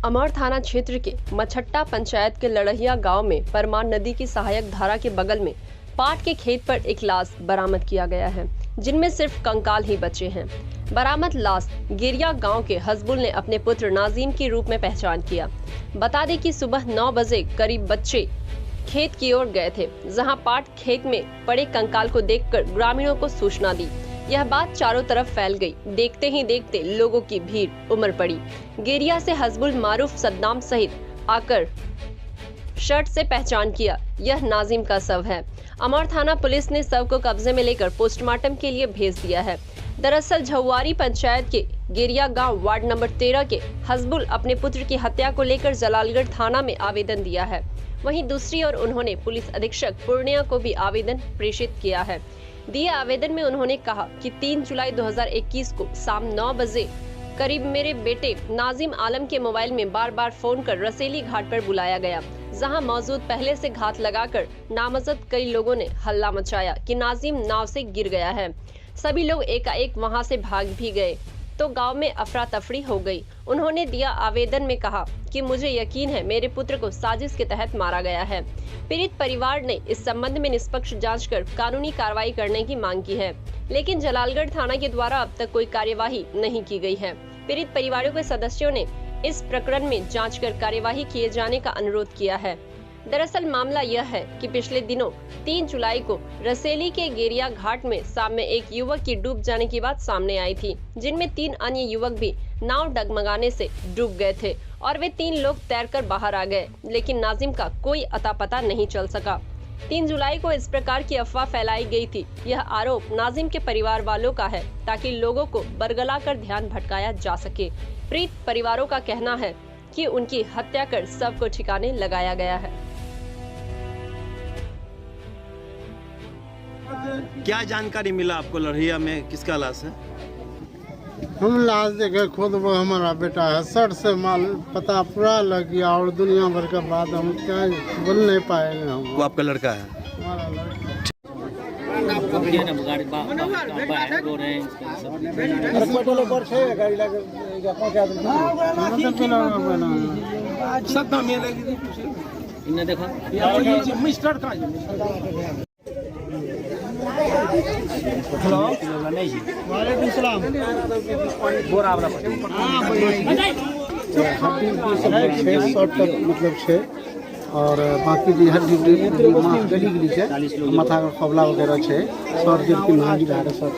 अमर थाना क्षेत्र के मछट्टा पंचायत के लड़हिया गांव में परमान नदी की सहायक धारा के बगल में पाट के खेत पर एक लाश बरामद किया गया है, जिनमें सिर्फ कंकाल ही बचे हैं। बरामद लाश गिरिया गांव के हसबुल ने अपने पुत्र नाजिम के रूप में पहचान किया। बता दें कि सुबह 9 बजे करीब बच्चे खेत की ओर गए थे, जहां पाट खेत में पड़े कंकाल को देखकर ग्रामीणों को सूचना दी। यह बात चारों तरफ फैल गई। देखते ही देखते लोगों की भीड़ उमड़ पड़ी। गिरिया से हसबुल मारूफ सद्दाम सहित आकर शर्ट से पहचान किया, यह नाजिम का शव है। अमर थाना पुलिस ने शव को कब्जे में लेकर पोस्टमार्टम के लिए भेज दिया है। दरअसल झौवारी पंचायत के गिरिया गांव वार्ड नंबर 13 के हसबुल अपने पुत्र की हत्या को लेकर जलालगढ़ थाना में आवेदन दिया है। वहीं दूसरी ओर उन्होंने पुलिस अधीक्षक पूर्णिया को भी आवेदन प्रेषित किया है। दिए आवेदन में उन्होंने कहा कि 3 जुलाई 2021 को शाम 9 बजे करीब मेरे बेटे नाजिम आलम के मोबाइल में बार बार फोन कर रसेली घाट पर बुलाया गया, जहां मौजूद पहले से घात लगाकर नामजद कई लोगों ने हल्ला मचाया कि नाजिम नाव से गिर गया है। सभी लोग एकाएक वहां से भाग भी गए तो गांव में अफरा तफरी हो गई। उन्होंने दिया आवेदन में कहा कि मुझे यकीन है मेरे पुत्र को साजिश के तहत मारा गया है। पीड़ित परिवार ने इस संबंध में निष्पक्ष जांच कर कानूनी कार्रवाई करने की मांग की है, लेकिन जलालगढ़ थाना के द्वारा अब तक कोई कार्यवाही नहीं की गई है। पीड़ित परिवारों के सदस्यों ने इस प्रकरण में जांच कर कार्यवाही किए जाने का अनुरोध किया है। दरअसल मामला यह है कि पिछले दिनों 3 जुलाई को रसेली के गेरिया घाट में शाम में एक युवक की डूब जाने की बात सामने आई थी, जिनमें 3 अन्य युवक भी नाव डगमगाने से डूब गए थे और वे 3 लोग तैरकर बाहर आ गए, लेकिन नाजिम का कोई अता पता नहीं चल सका। 3 जुलाई को इस प्रकार की अफवाह फैलाई गई थी। यह आरोप नाजिम के परिवार वालों का है, ताकि लोगों को बरगला कर ध्यान भटकाया जा सके। पीड़ित परिवारों का कहना है कि उनकी हत्या कर शव को ठिकाने लगाया गया है। क्या जानकारी मिला आपको? लड़हिया में किसका लाश है? हम लाश देखे खुद वो हमारा बेटा है। सर से माल पता पूरा लग गया और दुनिया भर का बात हम क्या बोल नहीं पाएंगे। हम वो आपका लड़का है? हमारा लड़का वालेकुम सलाम। मतलब 6 और बाकी जी हड्डी गली गली है, माथा का खबला वगैरह है, सर गिर की नागी जा रहा है।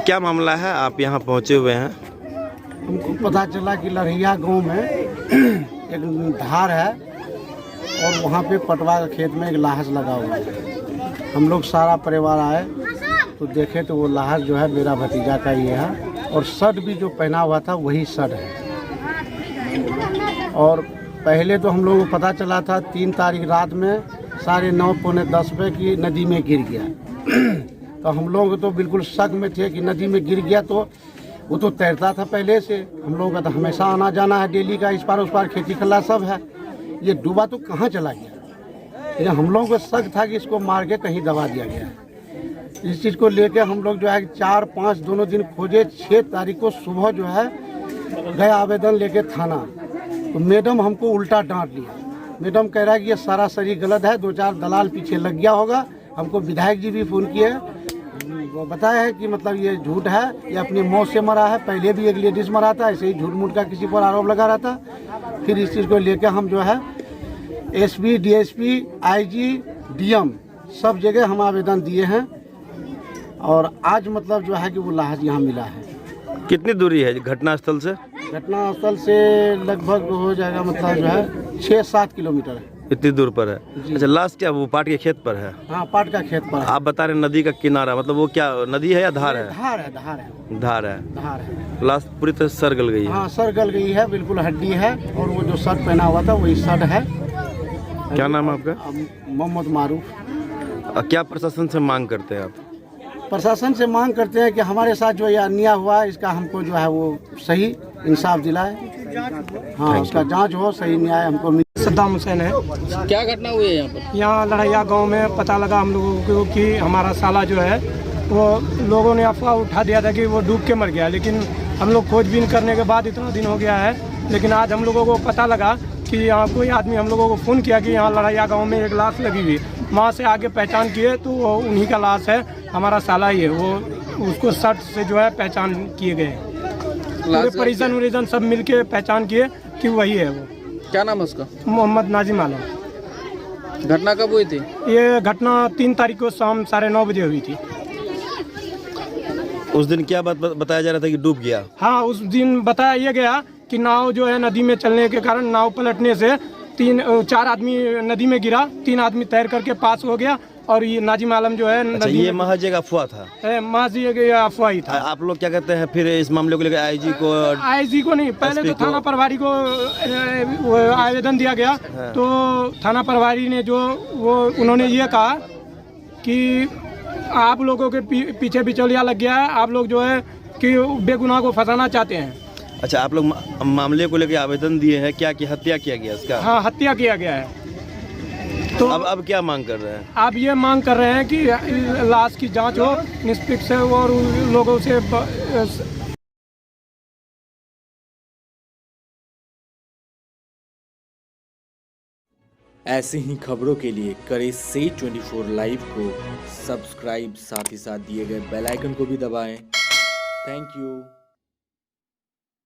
क्या मामला है? आप यहाँ पहुँचे हुए हैं? हमको पता चला कि लड़हिया गांव में एक धार है और वहाँ पे पटवा के खेत में एक लाश लगा हुआ है। हम लोग सारा परिवार आए तो देखे तो वो लाश जो है मेरा भतीजा का ये है और शर्ट भी जो पहना हुआ था वही शर्ट है। और पहले तो हम लोगों को पता चला था 3 तारीख रात में 9:30 पौने 10 पे कि नदी में गिर गया। तो हम लोग तो बिल्कुल शक में थे कि नदी में गिर गया, तो वो तो तैरता था पहले से। हम लोगों का तो हमेशा आना जाना है, डेली का इस पार उस पार खेती खल्ला सब है। ये डूबा तो कहाँ चला गया? हम लोगों को शक था कि इसको मार के कहीं दबा दिया गया है। इस चीज़ को लेके हम लोग जो है 4-5 दोनों दिन खोजे। 6 तारीख को सुबह जो है गए आवेदन लेके थाना, तो मैडम हमको उल्टा डांट लिया। मैडम कह रहा है कि ये सारा सही गलत है, 2-4 दलाल पीछे लग गया होगा। हमको विधायक जी भी फ़ोन किए, वो बताया है कि मतलब ये झूठ है, ये अपनी मौत से मरा है। पहले भी एक लेडीज़ मरा था, ऐसे ही झूठ मूठ का किसी पर आरोप लगा रहा था। फिर इस चीज़ को लेकर हम जो है SP, DSP, IG, DM सब जगह हम आवेदन दिए हैं और आज मतलब जो है कि वो लाश यहाँ मिला है। कितनी दूरी है घटना स्थल से? घटना स्थल से लगभग हो जाएगा मतलब जो है 6-7 किलोमीटर है। इतनी दूर पर है? अच्छा, लाश क्या वो पाट के खेत पर है? हाँ, पाट का खेत पर है। आप बता रहे नदी का किनारा, मतलब वो क्या नदी है या धार है? धार है, धार है, धार है। धार है। लाश पूरी तरह सर गल गई है? हाँ, सर गल गई है, बिल्कुल हड्डी है और वो जो शर्ट पहना हुआ था वही शर्ट है। क्या नाम है आपका? मोहम्मद मारूफ। क्या प्रशासन से मांग करते हैं आप? प्रशासन से मांग करते हैं कि हमारे साथ जो ये अन्याय हुआ है इसका हमको जो है वो सही इंसाफ दिलाए। हाँ, उसका जांच हो, सही न्याय हमको मिले। सद्दाम हुसैन है। क्या घटना हुई है यहाँ पर? यहाँ लड़हिया गांव में पता लगा हम लोगों को कि हमारा साला जो है वो लोगों ने अफवाह उठा दिया था कि वो डूब के मर गया, लेकिन हम लोग खोजबीन करने के बाद इतना दिन हो गया है, लेकिन आज हम लोगों को पता लगा कि यहाँ कोई आदमी हम लोगों को फ़ोन किया कि यहाँ लड़ैया गांव में एक लाश लगी हुई। वहाँ से आगे पहचान किए तो वो उन्हीं का लाश है, हमारा साला ही है। वो उसको शर्ट से जो है पहचान किए गए। पूरे परिजन उरिजन सब मिलके पहचान किए कि वही है। वो क्या नाम है उसका? मोहम्मद नाजिम आलम। घटना कब हुई थी? ये घटना 3 तारीख को शाम 9:30 बजे हुई थी। उस दिन क्या बात बताया जा रहा था कि डूब गया? हाँ, उस दिन बताया ये गया कि नाव जो है नदी में चलने के कारण नाव पलटने से 4 आदमी नदी में गिरा, 3 आदमी तैर करके पास हो गया और ये नाजिम आलम जो है अच्छा, ये महज एक अफवाह था? महज ये अफवाह ही था। आप लोग क्या कहते हैं फिर इस मामले को लेकर? आईजी को नहीं, पहले तो थाना प्रभारी को आवेदन दिया गया। हाँ। तो थाना प्रभारी ने जो उन्होंने ये कहा कि आप लोगों के पीछे बिचौलिया लग गया है, आप लोग जो है कि बेगुनाह को फंसाना चाहते हैं। अच्छा, आप लोग मामले को लेकर आवेदन दिए हैं क्या कि हत्या किया गया इसका? हाँ, हत्या किया गया है। तो अब क्या मांग कर रहे हैं? आप ये मांग कर रहे हैं कि लाश की जांच हो निष्पक्ष से और लोगों से। ऐसी ही खबरों के लिए करें से 24 लाइव को सब्सक्राइब, साथ ही साथ दिए गए बेल आइकन को भी दबाएं। Thank you.